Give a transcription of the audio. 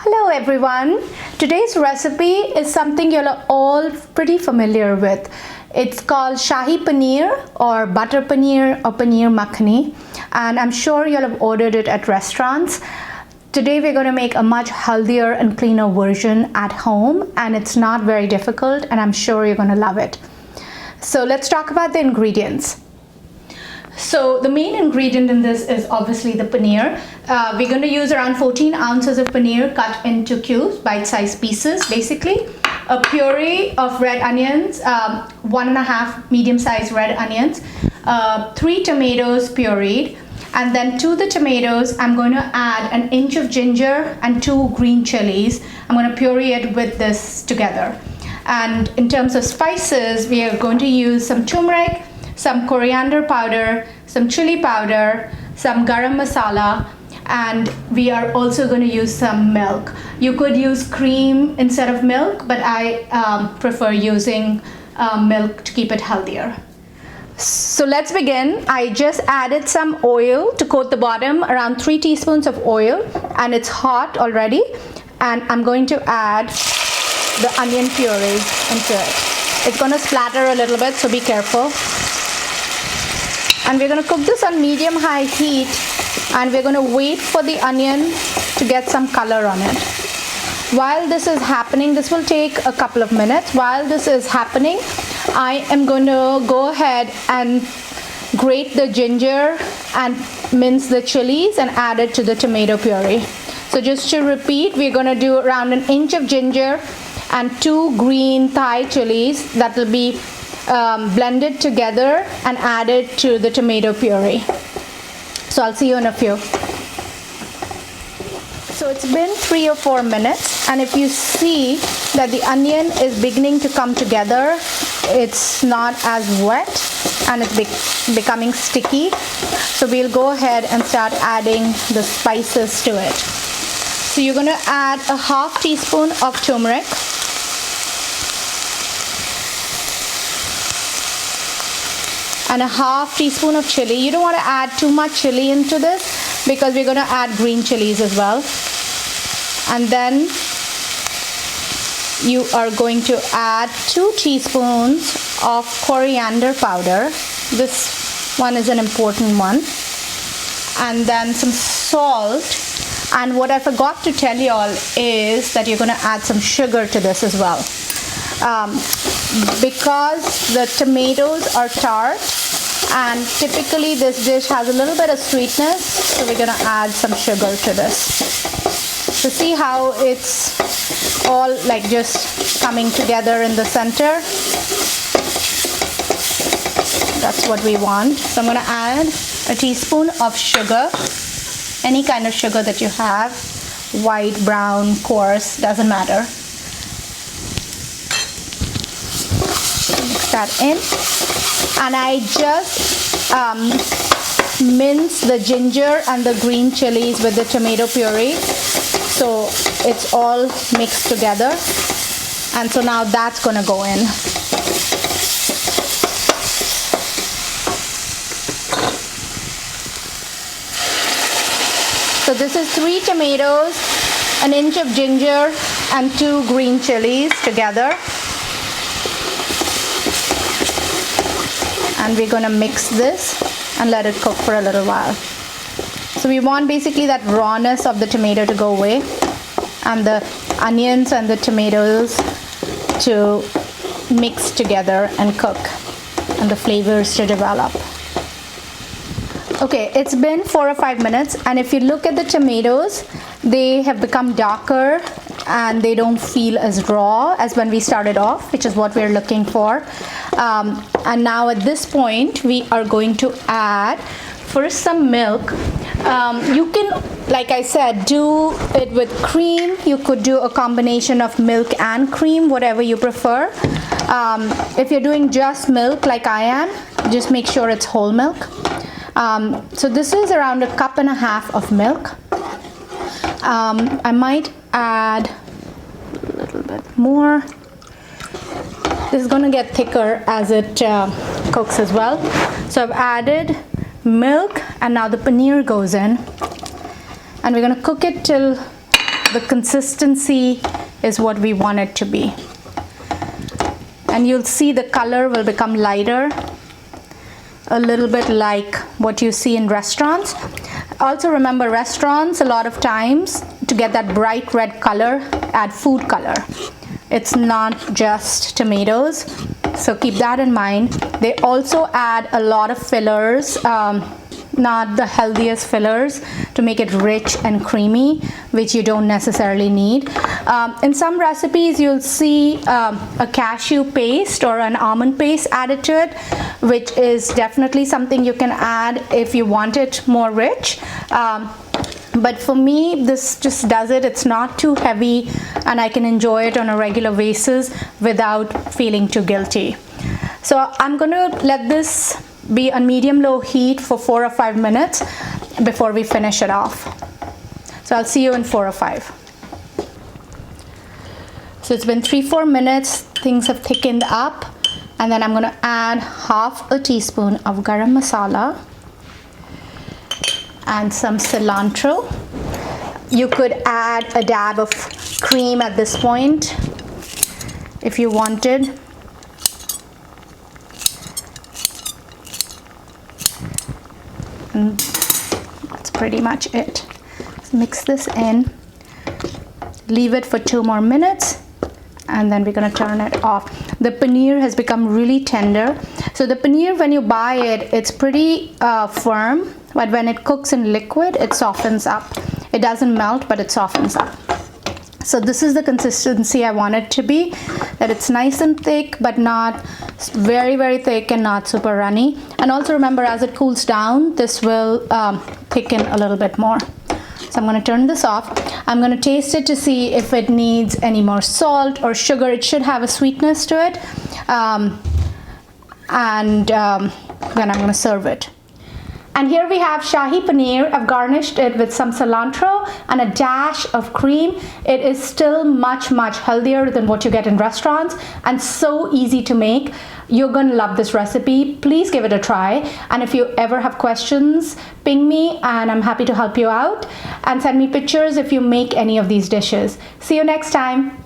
Hello everyone. Today's recipe is something you're all pretty familiar with. It's called Shahi Paneer or Butter Paneer or Paneer Makhani, and I'm sure you'll have ordered it at restaurants. Today we're going to make a much healthier and cleaner version at home, and it's not very difficult, and I'm sure you're going to love it. So let's talk about the ingredients. So the main ingredient in this is obviously the paneer. We're going to use around 14 ounces of paneer cut into cubes, bite-sized pieces basically. A puree of red onions, 1.5 medium-sized red onions, 3 tomatoes pureed, and then to the tomatoes I'm going to add an inch of ginger and 2 green chilies. I'm going to puree it with this together. And in terms of spices, we are going to use some turmeric, some coriander powder, some chili powder, some garam masala, and we are also going to use some milk. You could use cream instead of milk, but I prefer using milk to keep it healthier. So let's begin. I just added some oil to coat the bottom, around 3 teaspoons of oil, and it's hot already, and I'm going to add the onion puree into it. It's going to splatter a little bit, so be careful. And we're going to cook this on medium-high heat, and we're going to wait for the onion to get some color on it. While this is happening, this will take a couple of minutes. While this is happening, I am going to go ahead and grate the ginger and mince the chilies and add it to the tomato puree. So just to repeat, we're going to do around an inch of ginger and 2 green Thai chilies that will be blended together and added to the tomato puree. So I'll see you in a few. So it's been 3 or 4 minutes, and if you see that the onion is beginning to come together, it's not as wet and it's becoming sticky. So we'll go ahead and start adding the spices to it. So you're going to add a half teaspoon of turmeric, and a half teaspoon of chili. You don't want to add too much chili into this because we're going to add green chilies as well. And then you are going to add 2 teaspoons of coriander powder. This one is an important one. And then some salt. And what I forgot to tell you all is that you're going to add some sugar to this as well. Because the tomatoes are tart, and typically this dish has a little bit of sweetness, so we're going to add some sugar to this. So see how it's all like just coming together in the center? That's what we want. So I'm going to add a teaspoon of sugar, any kind of sugar that you have, white, brown, coarse, doesn't matter. Mix that in, and I just mince the ginger and the green chilies with the tomato puree, so it's all mixed together. And so now that's going to go in. So this is 3 tomatoes, an inch of ginger, and 2 green chilies together. And we're going to mix this and let it cook for a little while. So we want basically that rawness of the tomato to go away, and the onions and the tomatoes to mix together and cook, and the flavors to develop. Okay, it's been 4 or 5 minutes, and if you look at the tomatoes, they have become darker and they don't feel as raw as when we started off, which is what we're looking for. And now at this point we are going to add first some milk. You can, like I said, do it with cream. You could do a combination of milk and cream, whatever you prefer. If you're doing just milk like I am, just make sure it's whole milk. So this is around 1.5 cups of milk. I might add a little bit more. This is going to get thicker as it cooks as well. So I've added milk, and now the paneer goes in, and we're going to cook it till the consistency is what we want it to be. And you'll see the color will become lighter, a little bit like what you see in restaurants. Also remember, restaurants a lot of times, to get that bright red color, add food color. It's not just tomatoes, so keep that in mind. They also add a lot of fillers, not the healthiest fillers, to make it rich and creamy, which you don't necessarily need. In some recipes you'll see a cashew paste or an almond paste added to it, which is definitely something you can add if you want it more rich. But for me, this just does it. It's not too heavy, and I can enjoy it on a regular basis without feeling too guilty. So I'm going to let this be on medium-low heat for 4 or 5 minutes before we finish it off. So I'll see you in 4 or 5. So it's been 3-4 minutes. Things have thickened up, and then I'm going to add half a teaspoon of garam masala and some cilantro. You could add a dab of cream at this point if you wanted. And that's pretty much it. Let's mix this in, leave it for 2 more minutes, and then we're going to turn it off. The paneer has become really tender. So the paneer, when you buy it, it's pretty firm, but when it cooks in liquid, it softens up. It doesn't melt, but it softens up. So this is the consistency I want it to be, that it's nice and thick, but not very thick and not super runny. And also remember, as it cools down, this will thicken a little bit more. So I'm going to turn this off. I'm going to taste it to see if it needs any more salt or sugar. It should have a sweetness to it. Then I'm going to serve it. And here we have Shahi Paneer. I've garnished it with some cilantro and a dash of cream. It is still much healthier than what you get in restaurants, and so easy to make. You're gonna love this recipe. Please give it a try. And if you ever have questions, ping me and I'm happy to help you out. And send me pictures if you make any of these dishes. See you next time.